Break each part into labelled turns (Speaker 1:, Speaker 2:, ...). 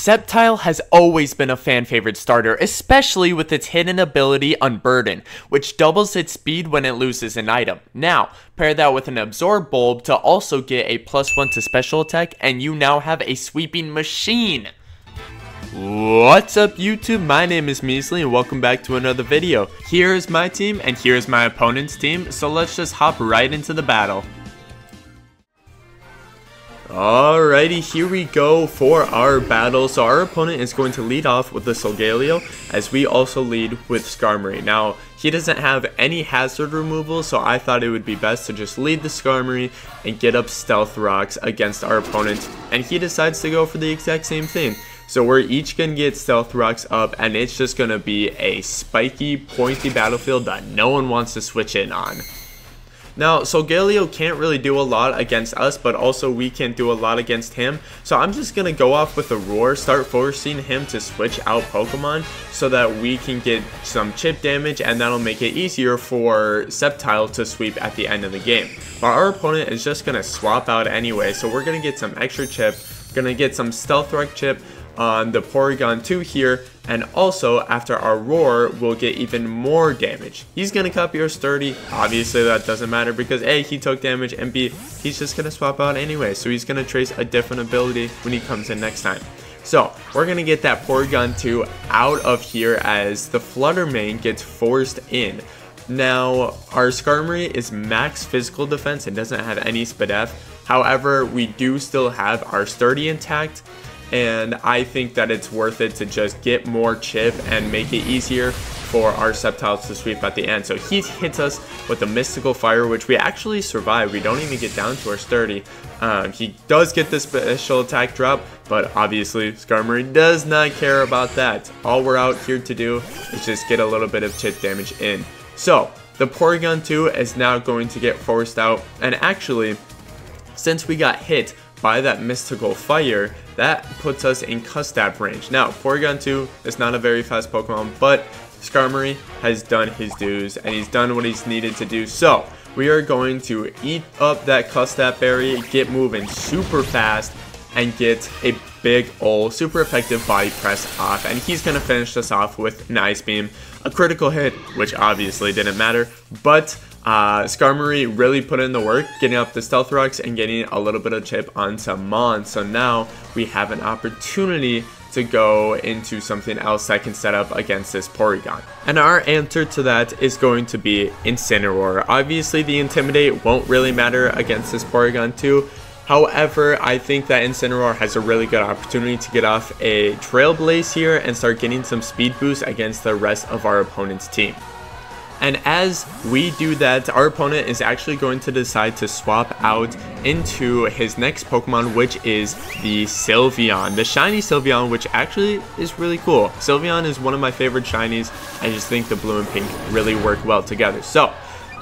Speaker 1: Sceptile has always been a fan favorite starter, especially with its hidden ability Unburden, which doubles its speed when it loses an item. Now, pair that with an Absorb Bulb to also get a +1 to special attack, and you now have a sweeping machine. What's up YouTube, my name is Measly and welcome back to another video. Here is my team and here is my opponent's team, so let's just hop right into the battle. Alrighty, here we go for our battle. So our opponent is going to lead off with the Solgaleo, as we also lead with Skarmory. Now, he doesn't have any hazard removal, so I thought it would be best to just lead the Skarmory and get up Stealth Rocks against our opponent. And he decides to go for the exact same thing. So we're each going to get Stealth Rocks up, and it's just going to be a spiky, pointy battlefield that no one wants to switch in on. Now, Solgaleo can't really do a lot against us, but also we can't do a lot against him. So I'm just going to go off with a Roar, start forcing him to switch out Pokemon so that we can get some chip damage, and that'll make it easier for Sceptile to sweep at the end of the game. But our opponent is just going to swap out anyway, so we're going to get some extra chip, going to get some Stealth Rock chip on the Porygon 2 here, and also after our Roar we'll get even more damage. He's gonna copy our Sturdy. Obviously that doesn't matter because A, he took damage, and B, he's just gonna swap out anyway, so he's gonna trace a different ability when he comes in next time. So we're gonna get that Porygon 2 out of here as the Flutter Mane gets forced in. Now our Skarmory is max physical defense and doesn't have any Spadef. However, we do still have our Sturdy intact, and I think that it's worth it to just get more chip and make it easier for our Sceptiles to sweep at the end. So he hits us with a Mystical Fire, which we actually survive. We don't even get down to our Sturdy. He does get the special attack drop, but obviously Skarmory does not care about that. All we're out here to do is just get a little bit of chip damage in. So the Porygon 2 is now going to get forced out, and actually, since we got hit by that Mystical Fire, that puts us in Custap range. Now, Porygon 2 is not a very fast Pokemon, but Skarmory has done his dues, and he's done what he's needed to do. So, we are going to eat up that Custap Berry, get moving super fast, and get a big ol' super effective body press off, and he's going to finish us off with an Ice Beam, a critical hit, which obviously didn't matter, but Skarmory really put in the work, getting up the Stealth Rocks and getting a little bit of chip onto Mon. So now we have an opportunity to go into something else that can set up against this Porygon. And our answer to that is going to be Incineroar. Obviously the Intimidate won't really matter against this Porygon 2. However, I think that Incineroar has a really good opportunity to get off a Trailblaze here and start getting some speed boost against the rest of our opponent's team. And as we do that, our opponent is actually going to decide to swap out into his next Pokemon, which is the Sylveon. The shiny Sylveon, which actually is really cool. Sylveon is one of my favorite shinies. I just think the blue and pink really work well together. So,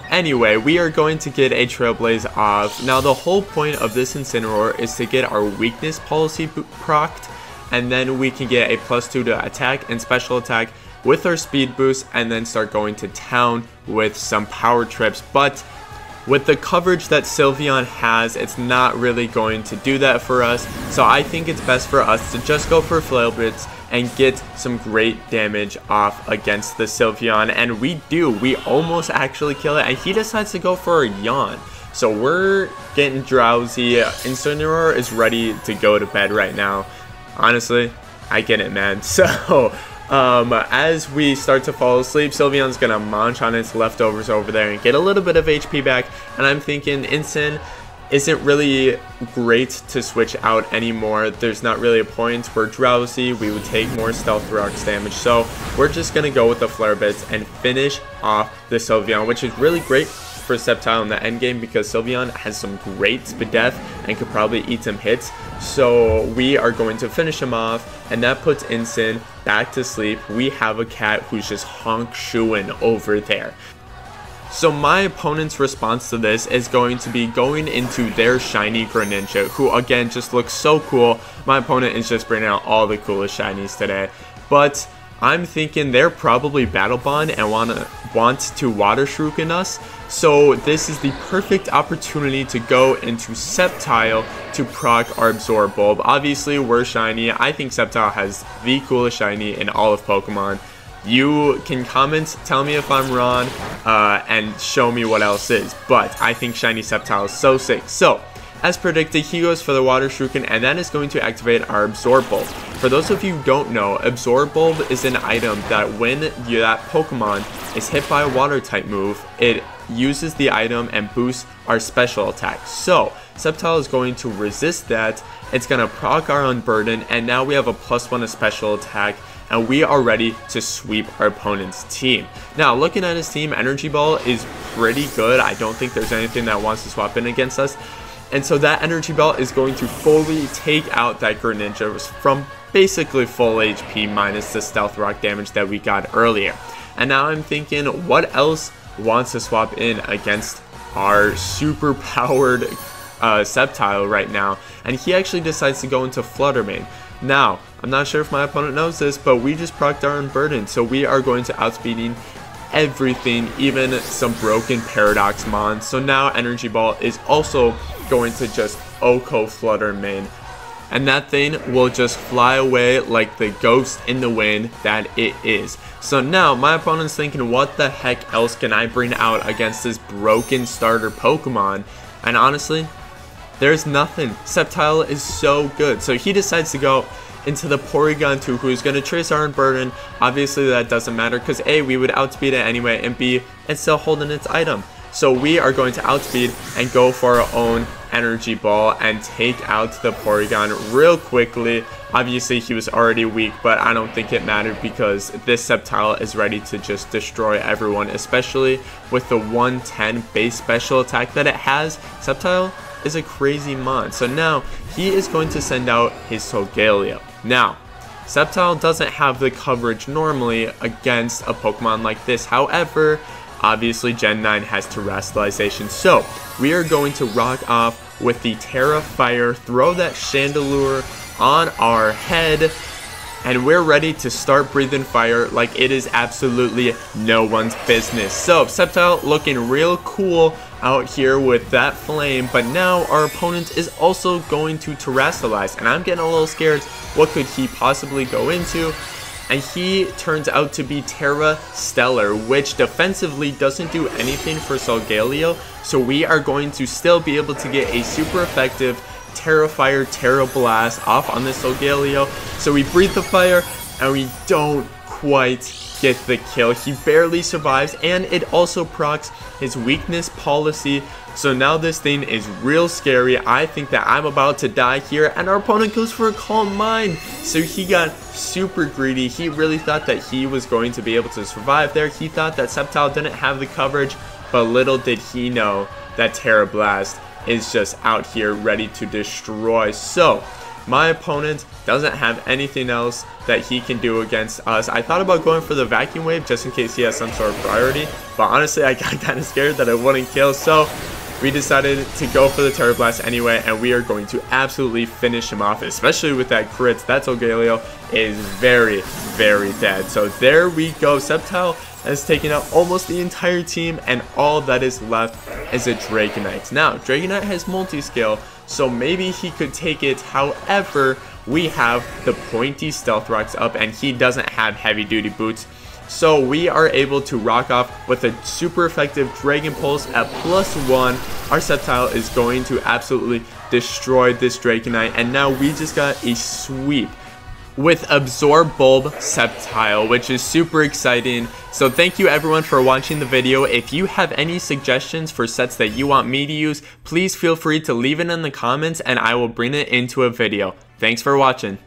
Speaker 1: anyway, we are going to get a Trailblaze off. Now, the whole point of this Incineroar is to get our weakness policy procced, and then we can get a +2 to attack and special attack with our speed boost, and then start going to town with some power trips. But with the coverage that Sylveon has, it's not really going to do that for us. So I think it's best for us to just go for Flail Blitz and get some great damage off against the Sylveon. And we do. We almost actually kill it, and he decides to go for a Yawn. So we're getting drowsy. Incineroar is ready to go to bed right now. Honestly, I get it, man. So as we start to fall asleep, Sylveon's gonna munch on its leftovers over there and get a little bit of HP back, and I'm thinking Incin isn't really great to switch out anymore. There's not really a point. We're drowsy, we would take more Stealth Rocks damage, so we're just gonna go with the Flare Blitz and finish off the Sylveon, which is really great for Sceptile in the end game because Sylveon has some great Spadef and could probably eat some hits. So we are going to finish him off, and that puts Incin back to sleep. We have a cat who's just honk shooing over there. So my opponent's response to this is going to be going into their shiny Greninja, who again just looks so cool. My opponent is just bringing out all the coolest shinies today. But I'm thinking they're probably Battle Bond and want to Water Shuriken us. So this is the perfect opportunity to go into Sceptile to proc our Absorb Bulb. Obviously, we're shiny. I think Sceptile has the coolest shiny in all of Pokemon. You can comment, tell me if I'm wrong, and show me what else is. But I think shiny Sceptile is so sick. So, as predicted, he goes for the Water Shuriken, and that is going to activate our Absorb Bulb. For those of you who don't know, Absorb Bulb is an item that when that Pokemon is hit by a Water type move, it uses the item and boosts our special attack. So, Sceptile is going to resist that, it's going to proc our Unburden, and now we have a +1 special attack, and we are ready to sweep our opponent's team. Now, looking at his team, Energy Ball is pretty good. I don't think there's anything that wants to swap in against us. And so that Energy Ball is going to fully take out that Greninja from basically full HP minus the Stealth Rock damage that we got earlier. And now I'm thinking, what else wants to swap in against our super powered Sceptile right now? And he actually decides to go into Flutter Mane. Now, I'm not sure if my opponent knows this, but we just procced our Unburden, so we are going to outspeeding everything, even some broken Paradox Mon. So now Energy Ball is also going to just Oko Flutter Mane, and that thing will just fly away like the ghost in the wind that it is. So now my opponent's thinking, what the heck else can I bring out against this broken starter Pokemon? And honestly, there's nothing. Sceptile is so good. So he decides to go into the Porygon 2, who's going to trace our Unburden. Obviously that doesn't matter because A, we would outspeed it anyway, and B, it's still holding its item. So we are going to outspeed and go for our own Energy Ball and take out the Porygon real quickly. Obviously he was already weak, but I don't think it mattered because this Sceptile is ready to just destroy everyone, especially with the 110 base special attack that it has. Sceptile is a crazy mon. So now he is going to send out his Solgaleo. Now, Sceptile doesn't have the coverage normally against a Pokemon like this. However, obviously Gen 9 has Terastallization, so we are going to rock off with the Terra Fire, throw that Chandelure on our head, and we're ready to start breathing fire like it is absolutely no one's business. So Sceptile looking real cool out here with that flame, but now our opponent is also going to Terastallize, and I'm getting a little scared. What could he possibly go into? And he turns out to be Terra Stellar, which defensively doesn't do anything for Solgaleo, so we are going to still be able to get a super effective Terra Fire, Terra Blast off on this Solgaleo. So we breathe the fire, and we don't quite get the kill. He barely survives, and it also procs his weakness policy. So now this thing is real scary. I think that I'm about to die here, and our opponent goes for a Calm Mind. So he got super greedy. He really thought that he was going to be able to survive there. He thought that Sceptile didn't have the coverage, but little did he know that Terra Blast is just out here ready to destroy. So my opponent doesn't have anything else that he can do against us. I thought about going for the Vacuum Wave just in case he has some sort of priority, but honestly I got kind of scared that it wouldn't kill, so we decided to go for the Terra Blast anyway, and we are going to absolutely finish him off, especially with that crit. That Solgaleo is very, very dead. So there we go. Sceptile has taken out almost the entire team, and all that is left is a Dragonite. Now, Dragonite has multi-scale, so maybe he could take it. However, we have the pointy Stealth Rocks up, and he doesn't have heavy-duty boots. So we are able to rock off with a super effective Dragon Pulse at +1. Our Sceptile is going to absolutely destroy this Dragonite, and now we just got a sweep with Absorb Bulb Sceptile, which is super exciting. So thank you everyone for watching the video. If you have any suggestions for sets that you want me to use, please feel free to leave it in the comments and I will bring it into a video. Thanks for watching.